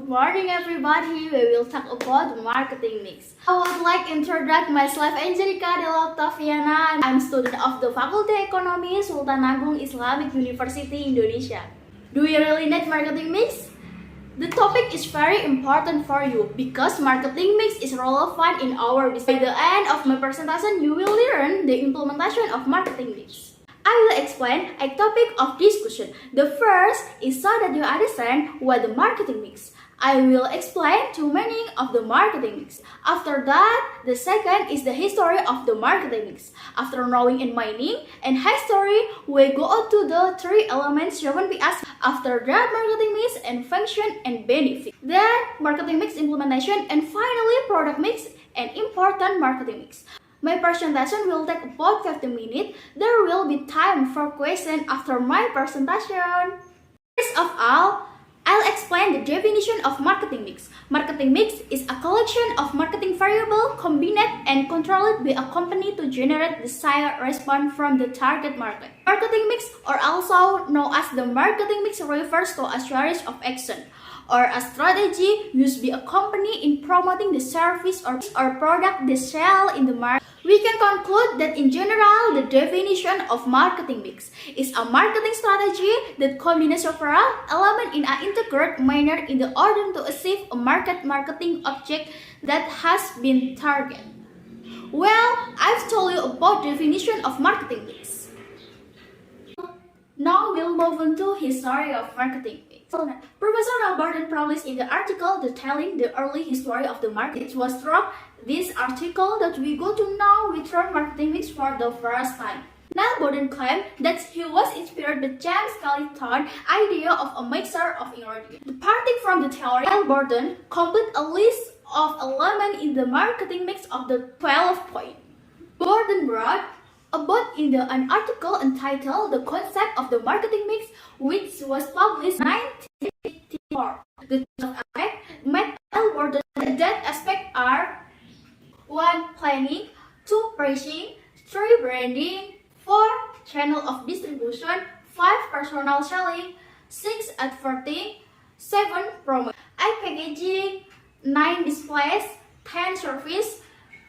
Good morning, everybody. We will talk about marketing mix. I would like to introduce myself, Angerika, Della, Oktaviana. I'm student of the Faculty Economy, Sultan Agung Islamic University, Indonesia. Do you really need marketing mix? The topic is very important for you because marketing mix is relevant in our business. By the end of my presentation, you will learn the implementation of marketing mix. I will explain a topic of discussion. The first is so that you understand what the marketing mix. I will explain the meaning of the marketing mix. After that, the second is the history of the marketing mix. After knowing its meaning and history, we go on to the three elements 7Ps. After that, marketing mix and function and benefit. Then, marketing mix implementation, and finally, product mix and important marketing mix. My presentation will take about 15 minutes. There will be time for questions after my presentation. First of all, I'll explain the definition of marketing mix. Marketing mix is a collection of marketing variables combined and controlled by a company to generate desired response from the target market. Marketing mix, or also known as the marketing mix, refers to a series of actions or a strategy used by a company in promoting the service or product they sell in the market. We can conclude that in general, the definition of marketing mix is a marketing strategy that combines several elements in an integrated manner in order to achieve a marketing object that has been targeted. Well, I've told you about the definition of marketing mix. Now we'll move on to history of marketing mix. Professor Albert published in the article detailing the early history of the market. It was through this article that we got to know we term marketing mix for the first time. Now Borden claimed that he was inspired by James Clayton's idea of a mixture of ingredients. Departing from the theory, Borden completed a list of elements in the marketing mix of the 12 points. Borden wrote about in an article entitled The Concept of the Marketing Mix, which was published in 1954. The 12 aspects made Borden that aspects are 1. Planning, 2. Pricing, 3. Branding, 4. Channel of distribution, 5. Personal selling, 6. Advertising, 7. Promotion, 8. Packaging, 9. Displays, 10. Service,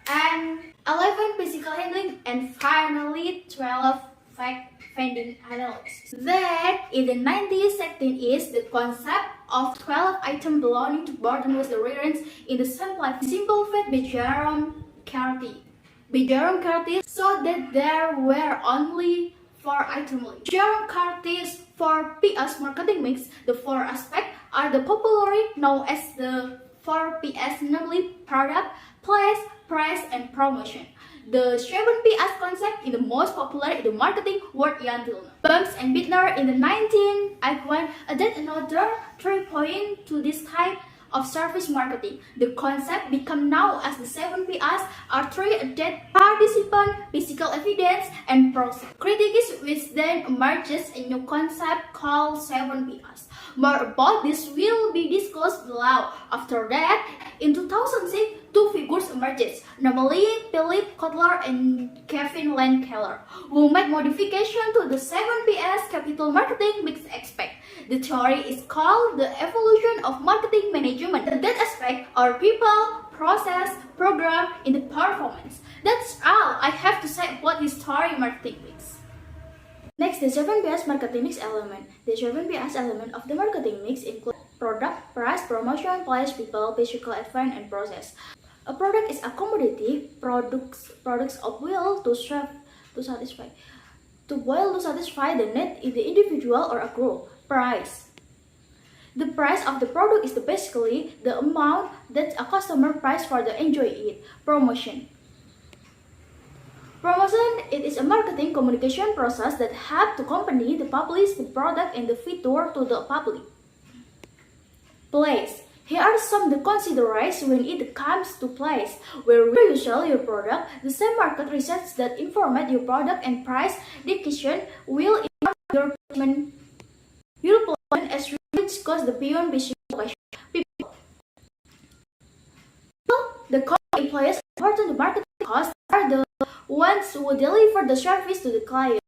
and 11. Physical handling, and finally 12. Fact finding analysis. Then, in the 1916 is the concept of 12 items belonging to Borden was rearranged in the simplified by Jerome Carty. So that there were only 4 items. Jerome Carty's 4Ps marketing mix. The 4 aspects are the popularly known as the 4Ps, namely product, place, price, and promotion. The 7Ps concept is the most popular in the marketing world until now. Bumps and Bittner in the 1981 added another 3 points to this type of service marketing. The concept became known as the 7Ps are 3 added participant, physical evidence, and process. Critics which then emerges a new concept called 7Ps. More about this will be discussed below. After that, in 2006, 2 figures emerged, namely Philip Kotler and Kevin Keller, who made modification to the 7Ps capital marketing mix aspect. The theory is called the evolution of marketing management. That aspect are people, process, program, and the performance. That's all I have to say about this story marketing mix. Next, the 7Ps marketing mix element. The 7Ps element of the marketing mix include product, price, promotion, place, people, physical event, and process. A product is a commodity, products of will to satisfy the need in the individual or a group. Price. The price of the product is basically the amount that a customer pays for to enjoy it. Promotion. Promotion, it is a marketing communication process that helps the company to publish the product and the feature to the public. Place. Here are some of the considerations when it comes to place. Where you sell your product, the same market research that informs your product and price decision will inform your placement. Your placement as which cost the beyond business location. People. The company employees important the marketing costs are the ones who deliver the service to the client.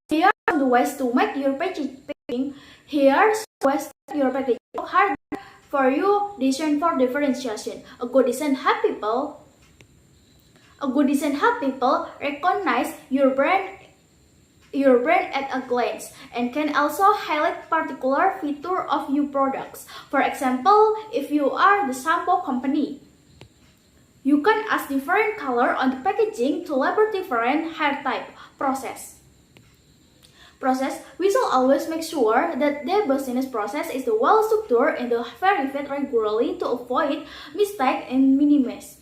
Here are the ways to make your packaging. Here's Always your packaging hard for you design for differentiation. A good design help people recognize your brand at a glance and can also highlight particular feature of your products. For example, if you are the shampoo company, you can add different color on the packaging to label different hair type. Process. We should always make sure that the business process is well structured and verified regularly to avoid mistake and minimize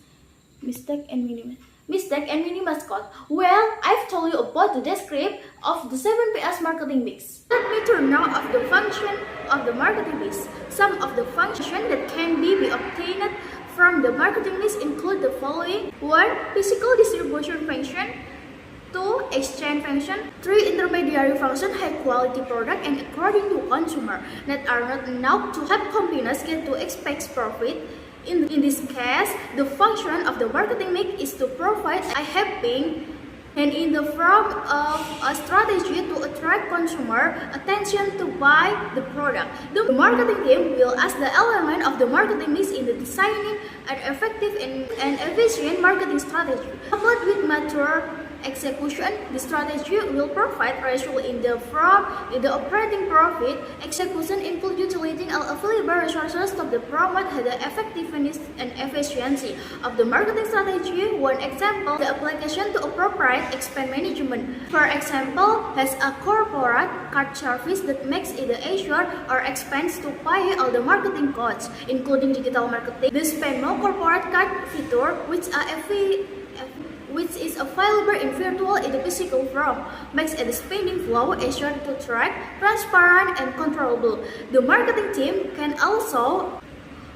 cost. Well, I've told you about the description of the 7PS marketing mix. Let me turn now of the function of the marketing mix. Some of the functions that can be obtained from the marketing mix include the following: 1. Physical distribution function. 2. Exchange function. 3. Intermediary function, high quality product and according to consumer that are not enough to help companies get to expect profit. In this case, the function of the marketing mix is to provide a helping and in the form of a strategy to attract consumer attention to buy the product. The marketing team will ask the element of the marketing mix in the designing an effective and efficient marketing strategy. Coupled with mature execution, the strategy will provide result in the operating profit. Execution includes utilizing all available resources to promote the effectiveness and efficiency of the marketing strategy. One example, the application to appropriate expense management. For example, has a corporate card service that makes it easier or expense to pay all the marketing costs, including digital marketing. The spend no corporate card feature, which is available in virtual in the physical form, makes the spending flow easier to track, transparent, and controllable. The marketing team can also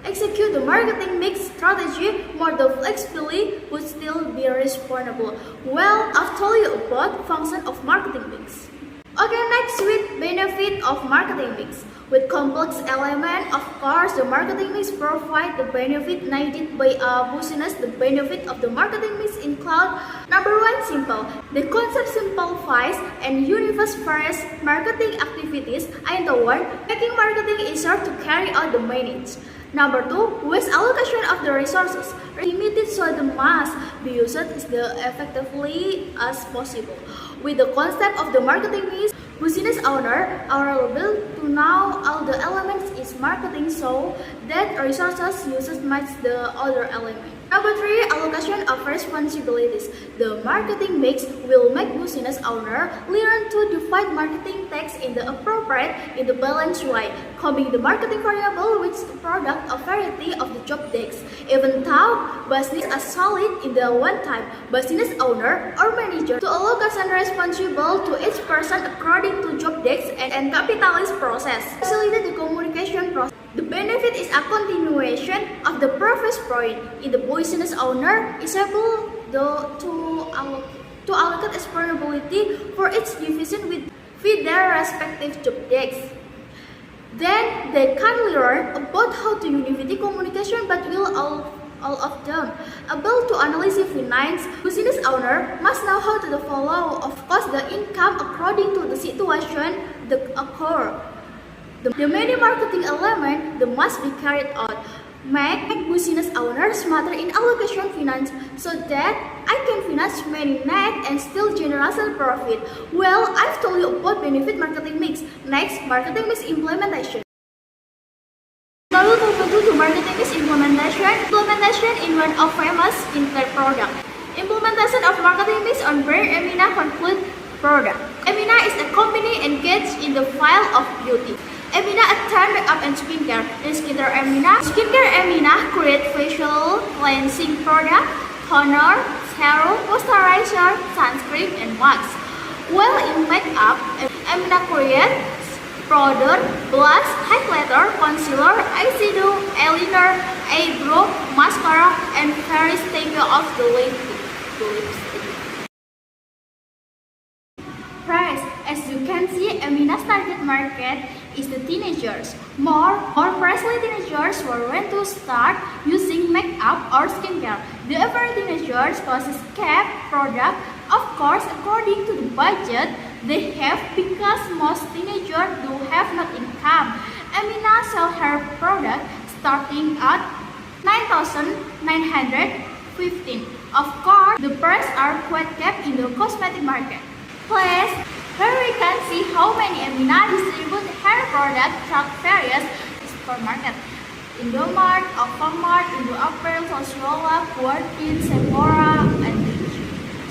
execute the marketing mix strategy more flexibly but still be responsible. Well, I've told you about function of marketing mix. Okay, next with benefit of marketing mix. With complex element, of course, the marketing mix provide the benefit needed by a business. The benefit of the marketing mix include: number 1, simple. The concept simplifies and unifies various marketing activities and making marketing easier to carry out the manage. Number 2, waste allocation of the resources. Limited so the must be used as effectively as possible. With the concept of the marketing mix, business owner are able to know all the elements is marketing so that resources uses match the other element. Number 3, allocation of responsibilities. The marketing mix will make business owner learn to divide marketing tasks in the appropriate, in the balanced way, combining the marketing variable with the product a variety of the job tasks. Even though business is solid in the one time, business owner or manager to allocation responsible to each person according to job tasks and capitalist process. Facilitate the communication process. The benefit is a continuation of the previous point. In the business owner is able to allocate responsibility for each division with their respective job tasks. Then they can learn about how to unify the communication between all of them. Able to analyze finance, business owner must know how to follow, of course, the income according to the situation that occur. The many marketing element that must be carried out make business owners smarter in allocation finance so that I can finance many net and still generate profit. Well, I've told you about benefit marketing mix. Next, marketing mix implementation. Now we'll go to marketing mix implementation. Implementation in one of famous skincare product. Implementation of marketing mix on brand Emina complete product. Emina is a company engaged in the field of beauty. Emina attend makeup and skincare. In skincare Emina create facial cleansing product, toner, serum, moisturizer, sunscreen, and wax. While in makeup, Emina creates powder, blush, highlighter, concealer, eyeshadow, eyeliner, eyebrow, mascara, and various types of the lipstick. Price. As you can see, Emina's target market is the teenagers. More precisely, teenagers were when to start using makeup or skincare. The average teenagers purchase cap product, of course, according to the budget they have, because most teenagers do have not income. Amina sells her product starting at 9,915. Of course, the prices are quite kept in the cosmetic market. Please, here we can see how many Amina distribute her product throughout various supermarkets. Indomart, Alfamart, Indo April, Sociola, Quartin, Sephora, and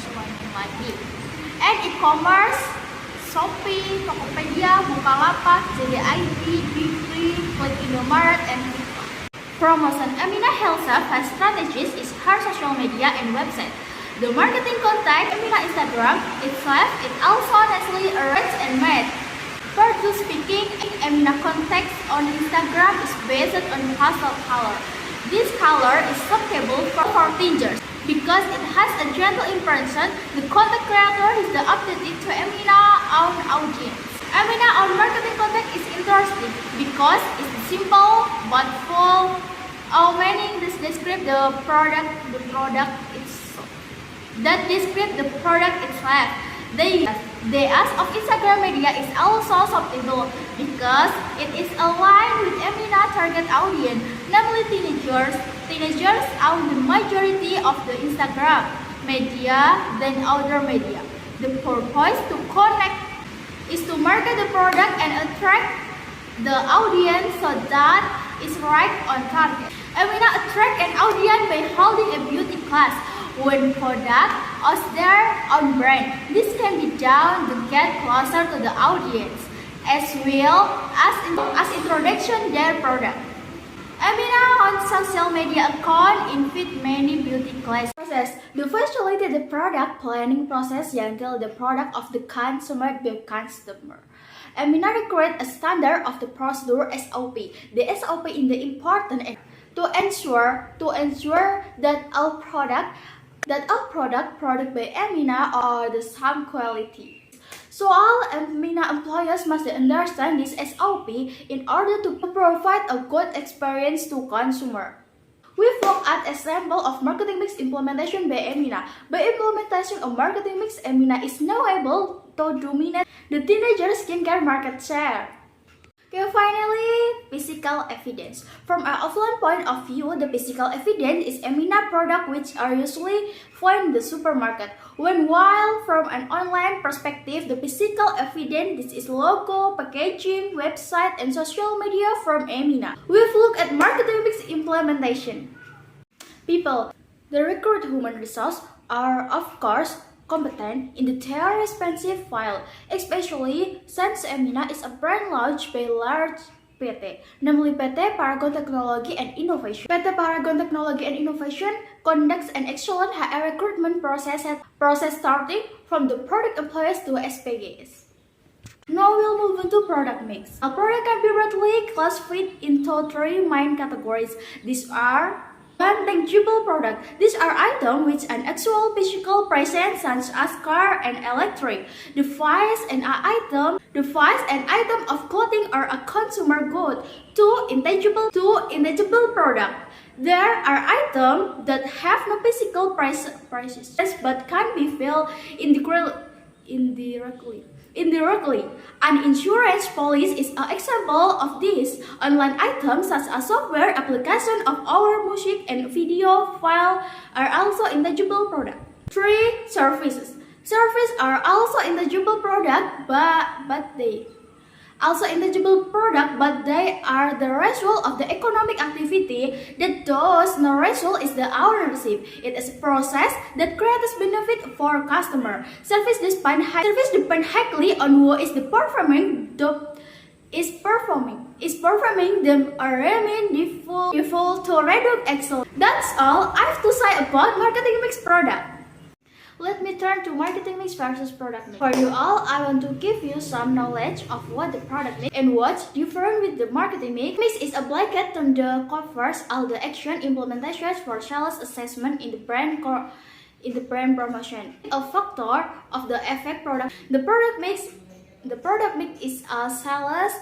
something like this. And e-commerce, Shopee, Tokopedia, Bukalapak, JDID, Bigly, Click Indomaret, and TikTok. Promotion. Amina herself has strategies in her social media and website. The marketing contact Amina Instagram itself is also nicely arranged and made. Further speaking, Amina contact on Instagram is based on pastel color. This color is suitable for teenagers because it has a gentle impression. The content creator is the updated to Amina's own audience. Amina's own marketing content is interesting because it's simple but full of meaning. This describe the product itself. The ads of Instagram media is also suitable because it is aligned with Amina's target audience, namely teenagers. Teenagers own the majority of the Instagram media than other media. The purpose to connect is to market the product and attract the audience so that it's right on target. Amina attract an audience by holding a beauty class when product as their own brand. This can be done to get closer to the audience as well as introduction their product. Amina on social media account invite many beauty classes. The facilitate the product planning process until the product of the consumer by customer. Amina create a standard of the procedure SOP. The SOP is the important to ensure that all product by Amina are the same quality. So all Amina employers must understand this SOP in order to provide a good experience to consumer. We've looked at a sample of marketing mix implementation by Amina. By implementation of marketing mix, Amina is now able to dominate the teenager skincare market share. Okay, finally, physical evidence. From an offline point of view, the physical evidence is Amina product which are usually found in the supermarket. While from an online perspective, the physical evidence is logo, packaging, website, and social media from Amina. We've looked at marketing mix implementation. People, the recruit human resource are of course competent in the their responsive file, especially since Amina is a brand launched by large PT, namely PT Paragon Technology and Innovation. PT Paragon Technology and Innovation conducts an excellent HR recruitment process starting from the product employees to SPGs. Now we'll move into product mix. A product can be broadly classified into three main categories. These are non-tangible products. These are items with an actual physical presence such as car and electric. Device and item of clothing are a consumer good. Two intangible products. There are items that have no physical prices but can be felt indirectly. An insurance policy is an example of this. Online items such as software application of our music and video file are also intangible products. 3. Services. Services are also intangible products, but they are the result of the economic activity that does no result is the ownership. It is a process that creates benefit for customer. Service depend highly on who is performing them or remain default to reduce excel. That's all I have to say about marketing mix product. Let me turn to marketing mix versus product mix. For you all, I want to give you some knowledge of what the product mix and what's different with the marketing mix. Mix is a blanket term that covers all the action implementations for sales assessment in the brand promotion. A factor of the effect product. The product mix is a sales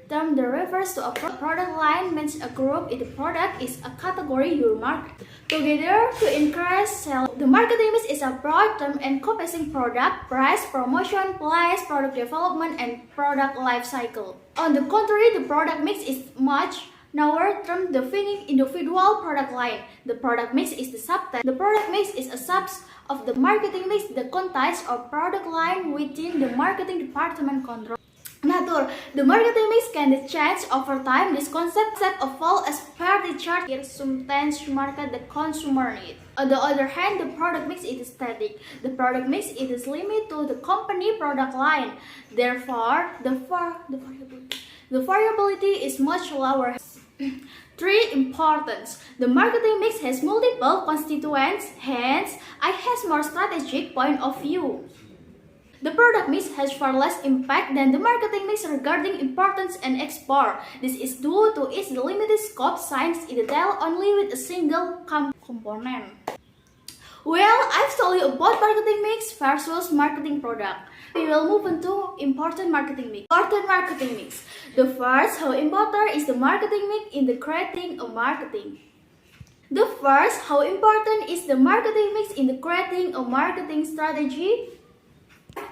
term that refers to a product line means a group if the product is a category you market together to encourage sales. The marketing mix is a broad term encompassing product, price, promotion, place, product development, and product life cycle. On the contrary, the product mix is much narrower term defining individual product line. The product mix is the subtype. The product mix is a subset of the marketing mix that contains a product line within the marketing department control. Nature, the marketing mix can change over time. This concept evolves as per the chart here sometimes market the consumer need. On the other hand, the product mix is static. The product mix is limited to the company product line. Therefore, the variability is much lower. 3. Importance. The marketing mix has multiple constituents, hence, it has more strategic point of view. The product mix has far less impact than the marketing mix regarding importance and export. This is due to its limited scope since it deals only with a single component. Well, I've told you about marketing mix versus marketing product. We will move on to important marketing mix. Important marketing mix. The first, how important is the marketing mix in the creating a marketing? The first, how important is the marketing mix in the creating a marketing strategy?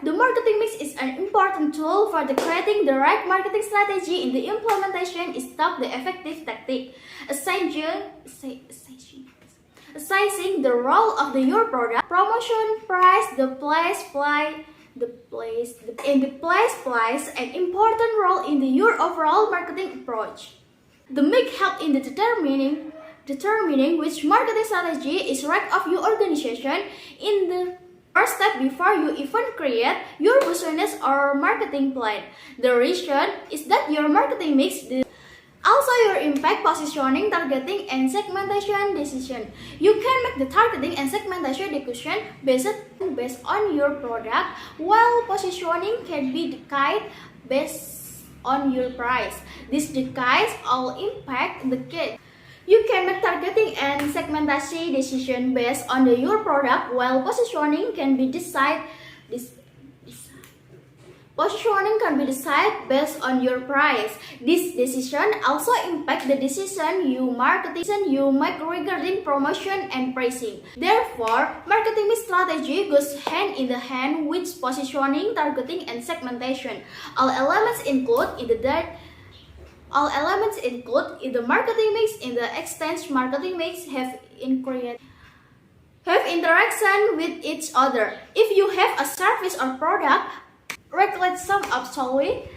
The marketing mix is an important tool for the creating the right marketing strategy. In the implementation is thought the effective tactic. Assessing the role of your product, promotion, price, the place plays an important role in your overall marketing approach. The mix helps in the determining which marketing strategy is right of your organization in the first step before you even create your business or marketing plan. The reason is that your marketing mix also your impact positioning, targeting, and segmentation decision. You can make the targeting and segmentation decision based on your product, while positioning can be decided based on your price. These decisions all impact the case. You can make targeting and segmentation decision based on your product, while positioning can be decided based on your price. This decision also impact the decision you make regarding promotion and pricing. Therefore, marketing mix strategy goes hand in hand with positioning, targeting, and segmentation. All elements include in the marketing mix in the extended marketing mix have interaction with each other. If you have a service or product, recollect some absolutely.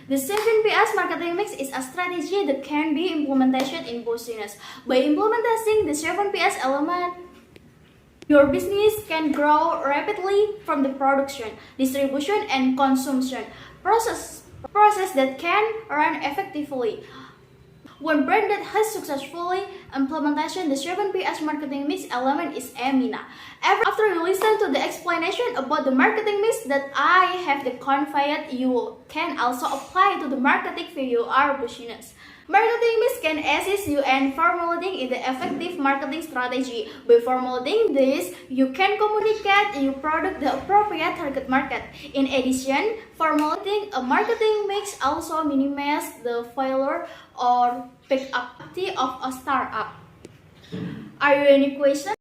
The 7PS marketing mix is a strategy that can be implemented in business. By implementing the 7PS element, your business can grow rapidly from the production, distribution, and consumption process that can run effectively. One brand that has successfully implemented the 7PS marketing mix element is Amina. After you listen to the explanation about the marketing mix that I have conveyed, you can also apply to the marketing for your business. Marketing mix can assist you in formulating the effective marketing strategy. By formulating this, you can communicate your product to the appropriate target market. In addition, formulating a marketing mix also minimizes the failure or pick up of a startup. Are you any question?